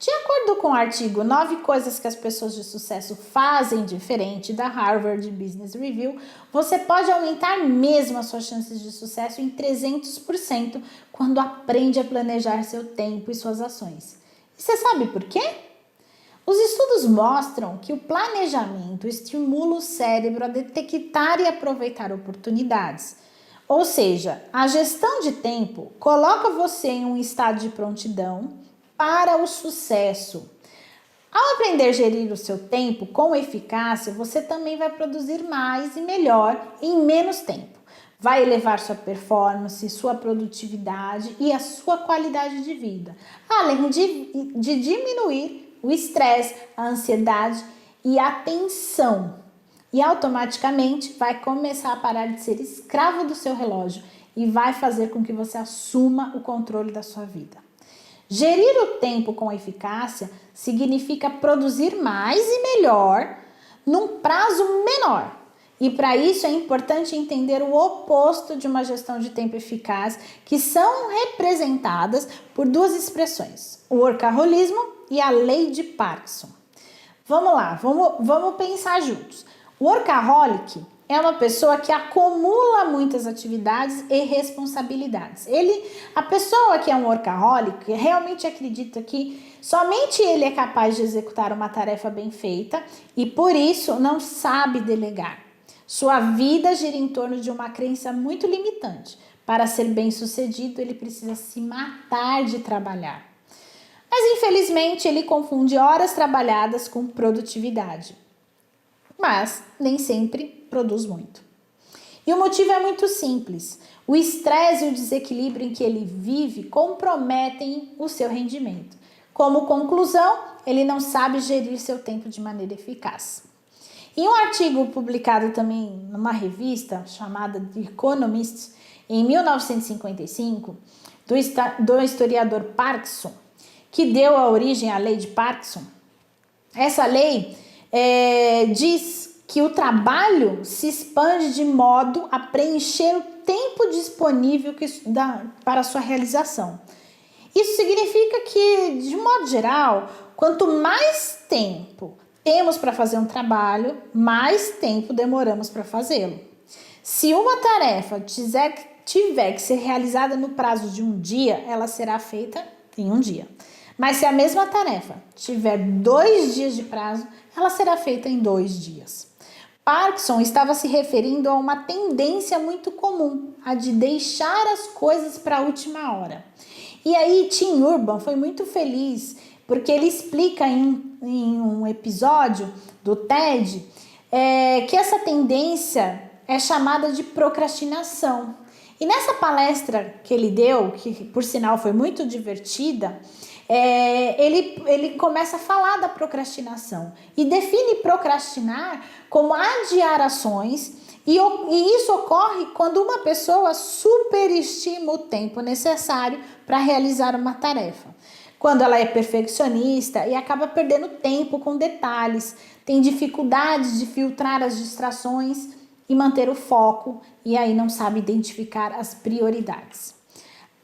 De acordo com o artigo 9 coisas que as pessoas de sucesso fazem diferente da Harvard Business Review, você pode aumentar mesmo as suas chances de sucesso em 300% quando aprende a planejar seu tempo e suas ações. E você sabe por quê? Os estudos mostram que o planejamento estimula o cérebro a detectar e aproveitar oportunidades. Ou seja, a gestão de tempo coloca você em um estado de prontidão para o sucesso. Ao aprender a gerir o seu tempo com eficácia, você também vai produzir mais e melhor em menos tempo. Vai elevar sua performance, sua produtividade e a sua qualidade de vida, além de diminuir o estresse, a ansiedade e a tensão. E automaticamente vai começar a parar de ser escravo do seu relógio e vai fazer com que você assuma o controle da sua vida. Gerir o tempo com eficácia significa produzir mais e melhor num prazo menor. E para isso é importante entender o oposto de uma gestão de tempo eficaz, que são representadas por duas expressões: o workaholismo e a lei de Parkinson. Vamos lá, vamos pensar juntos. O workaholic é uma pessoa que acumula muitas atividades e responsabilidades. A pessoa que é um workaholic realmente acredita que somente ele é capaz de executar uma tarefa bem feita e por isso não sabe delegar. Sua vida gira em torno de uma crença muito limitante. Para ser bem-sucedido, ele precisa se matar de trabalhar. Mas infelizmente ele confunde horas trabalhadas com produtividade. Mas nem sempre produz muito. E o motivo é muito simples. O estresse e o desequilíbrio em que ele vive comprometem o seu rendimento. Como conclusão, ele não sabe gerir seu tempo de maneira eficaz. Em um artigo publicado também numa revista chamada The Economist, em 1955, do historiador Parkinson, que deu a origem à lei de Parkinson, essa lei diz que o trabalho se expande de modo a preencher o tempo disponível para sua realização. Isso significa que, de modo geral, quanto mais tempo temos para fazer um trabalho, mais tempo demoramos para fazê-lo. Se uma tarefa tiver que ser realizada no prazo de um dia, ela será feita em um dia. Mas se a mesma tarefa tiver 2 dias de prazo, ela será feita em 2 dias. Parkinson estava se referindo a uma tendência muito comum, a de deixar as coisas para a última hora. E aí Tim Urban foi muito feliz, porque ele explica em um episódio do TED que essa tendência é chamada de procrastinação. E nessa palestra que ele deu, que por sinal foi muito divertida, ele começa a falar da procrastinação e define procrastinar como adiar ações, e isso ocorre quando uma pessoa superestima o tempo necessário para realizar uma tarefa. Quando ela é perfeccionista e acaba perdendo tempo com detalhes, tem dificuldades de filtrar as distrações e manter o foco, e aí não sabe identificar as prioridades.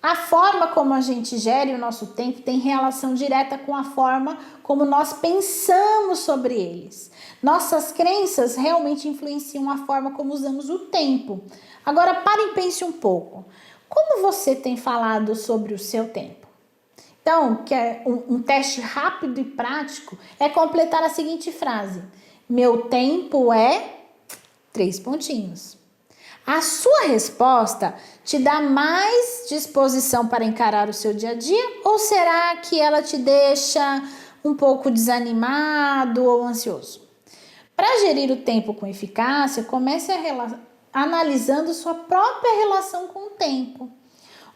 A forma como a gente gere o nosso tempo tem relação direta com a forma como nós pensamos sobre eles. Nossas crenças realmente influenciam a forma como usamos o tempo. Agora, pare e pense um pouco. Como você tem falado sobre o seu tempo? Então, que é um teste rápido e prático é completar a seguinte frase: meu tempo é... 3 pontinhos. A sua resposta te dá mais disposição para encarar o seu dia a dia, ou será que ela te deixa um pouco desanimado ou ansioso? Para gerir o tempo com eficácia, comece analisando sua própria relação com o tempo.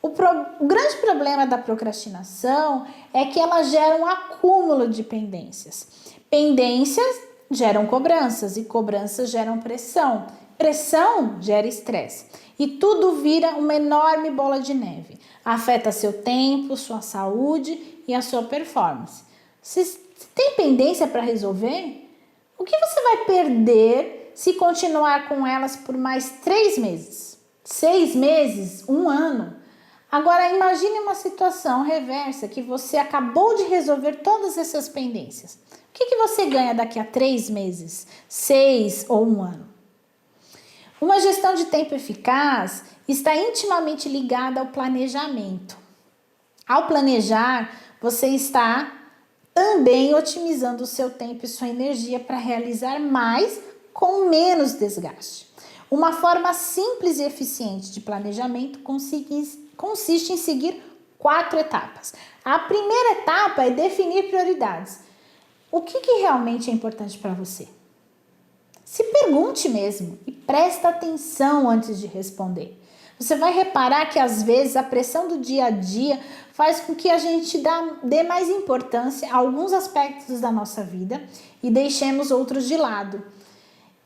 O grande problema da procrastinação é que ela gera um acúmulo de pendências. Pendências geram cobranças e cobranças geram pressão. Pressão gera estresse e tudo vira uma enorme bola de neve. Afeta seu tempo, sua saúde e a sua performance. Se tem pendência para resolver, o que você vai perder se continuar com elas por mais 3 meses, 6 meses, 1 ano? Agora, imagine uma situação reversa que você acabou de resolver todas essas pendências. O que você ganha daqui a 3 meses, 6 ou 1 ano? Uma gestão de tempo eficaz está intimamente ligada ao planejamento. Ao planejar, você está também otimizando o seu tempo e sua energia para realizar mais com menos desgaste. Uma forma simples e eficiente de planejamento consiste em seguir 4 etapas. A primeira etapa é definir prioridades. O que realmente é importante para você? Se pergunte mesmo e presta atenção antes de responder. Você vai reparar que às vezes a pressão do dia a dia faz com que a gente dê mais importância a alguns aspectos da nossa vida e deixemos outros de lado.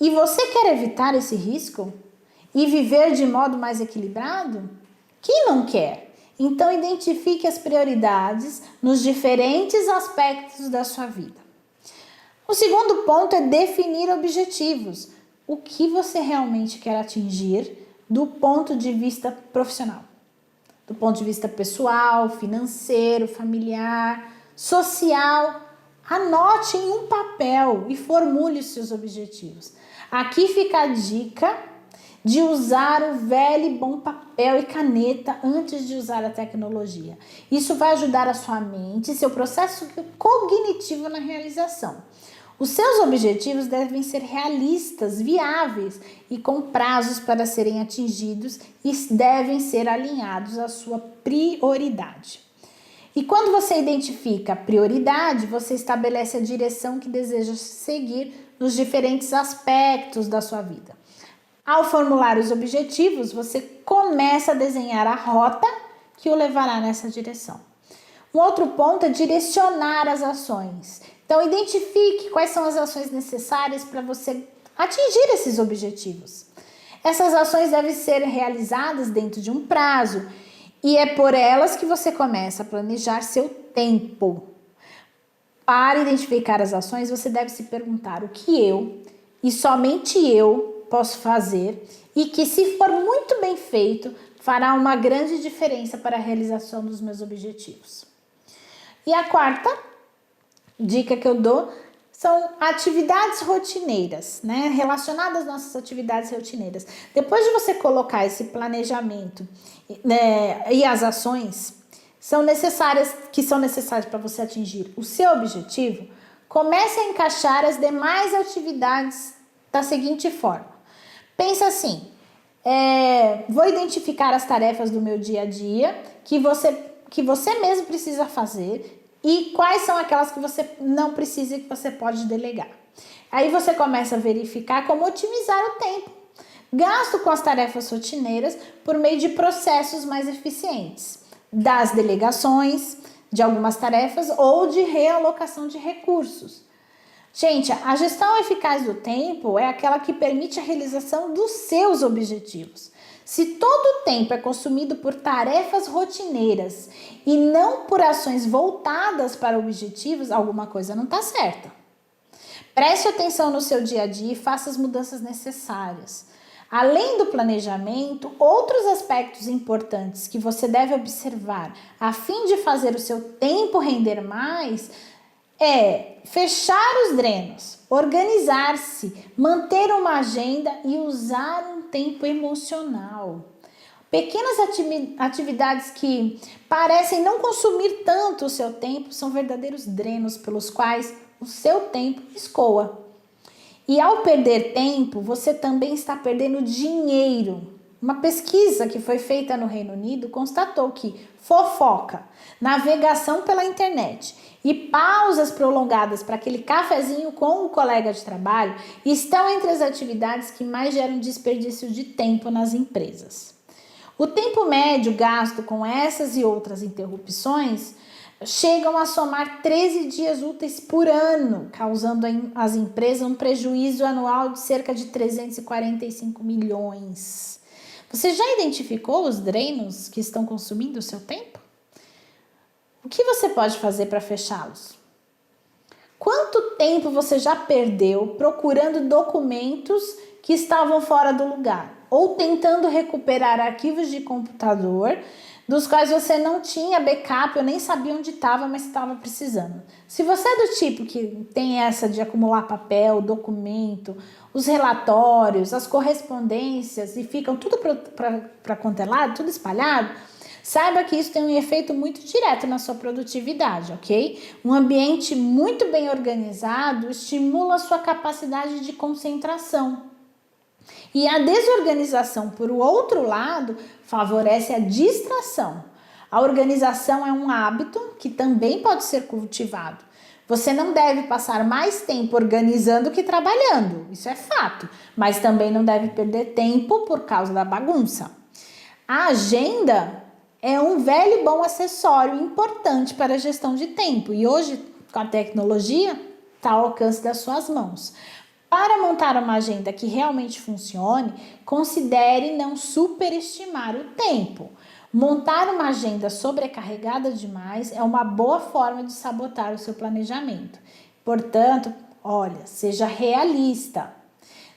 E você quer evitar esse risco e viver de modo mais equilibrado? Quem não quer? Então identifique as prioridades nos diferentes aspectos da sua vida. O segundo ponto é definir objetivos. O que você realmente quer atingir do ponto de vista profissional? Do ponto de vista pessoal, financeiro, familiar, social. Anote em um papel e formule os seus objetivos. Aqui fica a dica de usar o velho e bom papel e caneta antes de usar a tecnologia. Isso vai ajudar a sua mente e seu processo cognitivo na realização. Os seus objetivos devem ser realistas, viáveis e com prazos para serem atingidos e devem ser alinhados à sua prioridade. E quando você identifica a prioridade, você estabelece a direção que deseja seguir nos diferentes aspectos da sua vida. Ao formular os objetivos, você começa a desenhar a rota que o levará nessa direção. Um outro ponto é direcionar as ações. Então, identifique quais são as ações necessárias para você atingir esses objetivos. Essas ações devem ser realizadas dentro de um prazo e é por elas que você começa a planejar seu tempo. Para identificar as ações, você deve se perguntar o que eu e somente eu posso fazer e que, se for muito bem feito, fará uma grande diferença para a realização dos meus objetivos. E a quarta dica que eu dou são atividades rotineiras, né? Relacionadas às nossas atividades rotineiras. Depois de você colocar esse planejamento, né, e as ações que são necessárias para você atingir o seu objetivo, comece a encaixar as demais atividades da seguinte forma. Pensa assim, vou identificar as tarefas do meu dia a dia que você mesmo precisa fazer e quais são aquelas que você não precisa e que você pode delegar. Aí você começa a verificar como otimizar o tempo gasto com as tarefas rotineiras por meio de processos mais eficientes, das delegações de algumas tarefas ou de realocação de recursos. Gente, a gestão eficaz do tempo é aquela que permite a realização dos seus objetivos. Se todo o tempo é consumido por tarefas rotineiras e não por ações voltadas para objetivos, alguma coisa não está certa. Preste atenção no seu dia a dia e faça as mudanças necessárias. Além do planejamento, outros aspectos importantes que você deve observar a fim de fazer o seu tempo render mais é fechar os drenos, organizar-se, manter uma agenda e usar um tempo emocional. Pequenas atividades que parecem não consumir tanto o seu tempo são verdadeiros drenos pelos quais o seu tempo escoa. E ao perder tempo, você também está perdendo dinheiro. Uma pesquisa que foi feita no Reino Unido constatou que fofoca, navegação pela internet e pausas prolongadas para aquele cafezinho com o colega de trabalho estão entre as atividades que mais geram desperdício de tempo nas empresas. O tempo médio gasto com essas e outras interrupções chegam a somar 13 dias úteis por ano, causando às empresas um prejuízo anual de cerca de 345 milhões. Você já identificou os drenos que estão consumindo o seu tempo? O que você pode fazer para fechá-los? Quanto tempo você já perdeu procurando documentos que estavam fora do lugar ou tentando recuperar arquivos de computador dos quais você não tinha backup, eu nem sabia onde estava, mas estava precisando. Se você é do tipo que tem essa de acumular papel, documento, os relatórios, as correspondências e ficam tudo para quanto é lado, tudo espalhado, saiba que isso tem um efeito muito direto na sua produtividade, ok? Um ambiente muito bem organizado estimula a sua capacidade de concentração. E a desorganização, por outro lado, favorece a distração. A organização é um hábito que também pode ser cultivado. Você não deve passar mais tempo organizando que trabalhando, isso é fato, mas também não deve perder tempo por causa da bagunça. A agenda é um velho e bom acessório importante para a gestão de tempo e hoje, com a tecnologia, está ao alcance das suas mãos. Para montar uma agenda que realmente funcione, considere não superestimar o tempo. Montar uma agenda sobrecarregada demais é uma boa forma de sabotar o seu planejamento. Portanto, olha, seja realista.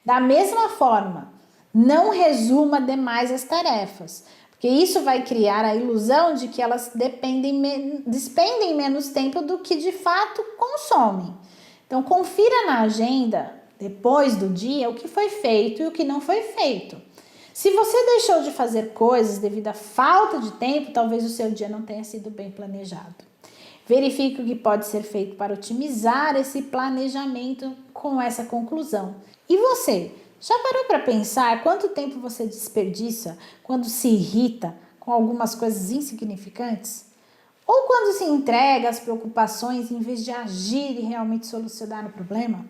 Da mesma forma, não resuma demais as tarefas, porque isso vai criar a ilusão de que elas despendem menos tempo do que de fato consomem. Então, confira na agenda, depois do dia, o que foi feito e o que não foi feito. Se você deixou de fazer coisas devido à falta de tempo, talvez o seu dia não tenha sido bem planejado. Verifique o que pode ser feito para otimizar esse planejamento com essa conclusão. E você, já parou para pensar quanto tempo você desperdiça quando se irrita com algumas coisas insignificantes? Ou quando se entrega às preocupações em vez de agir e realmente solucionar o problema?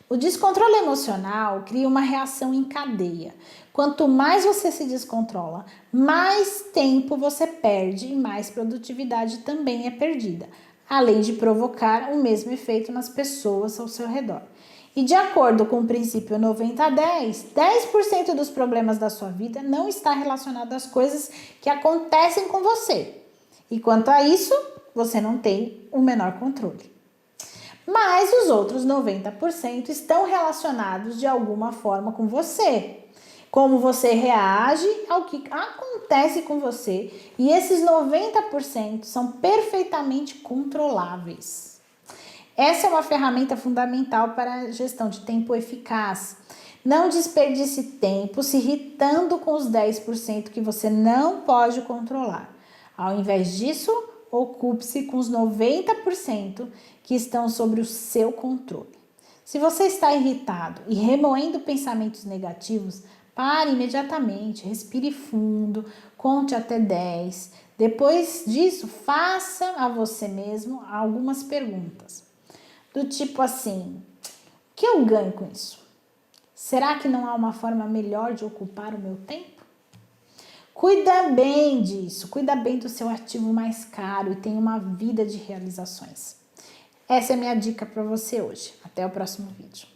O descontrole emocional cria uma reação em cadeia. Quanto mais você se descontrola, mais tempo você perde e mais produtividade também é perdida, além de provocar o mesmo efeito nas pessoas ao seu redor. E de acordo com o princípio 90-10, 10% dos problemas da sua vida não está relacionado às coisas que acontecem com você. E quanto a isso, você não tem o menor controle. Mas os outros 90% estão relacionados de alguma forma com você. Como você reage ao que acontece com você. E esses 90% são perfeitamente controláveis. Essa é uma ferramenta fundamental para a gestão de tempo eficaz. Não desperdice tempo se irritando com os 10% que você não pode controlar. Ao invés disso, ocupe-se com os 90% que estão sobre o seu controle. Se você está irritado e remoendo pensamentos negativos, pare imediatamente, respire fundo, conte até 10. Depois disso, faça a você mesmo algumas perguntas. Do tipo assim, o que eu ganho com isso? Será que não há uma forma melhor de ocupar o meu tempo? Cuida bem disso, cuida bem do seu ativo mais caro e tenha uma vida de realizações. Essa é a minha dica para você hoje. Até o próximo vídeo.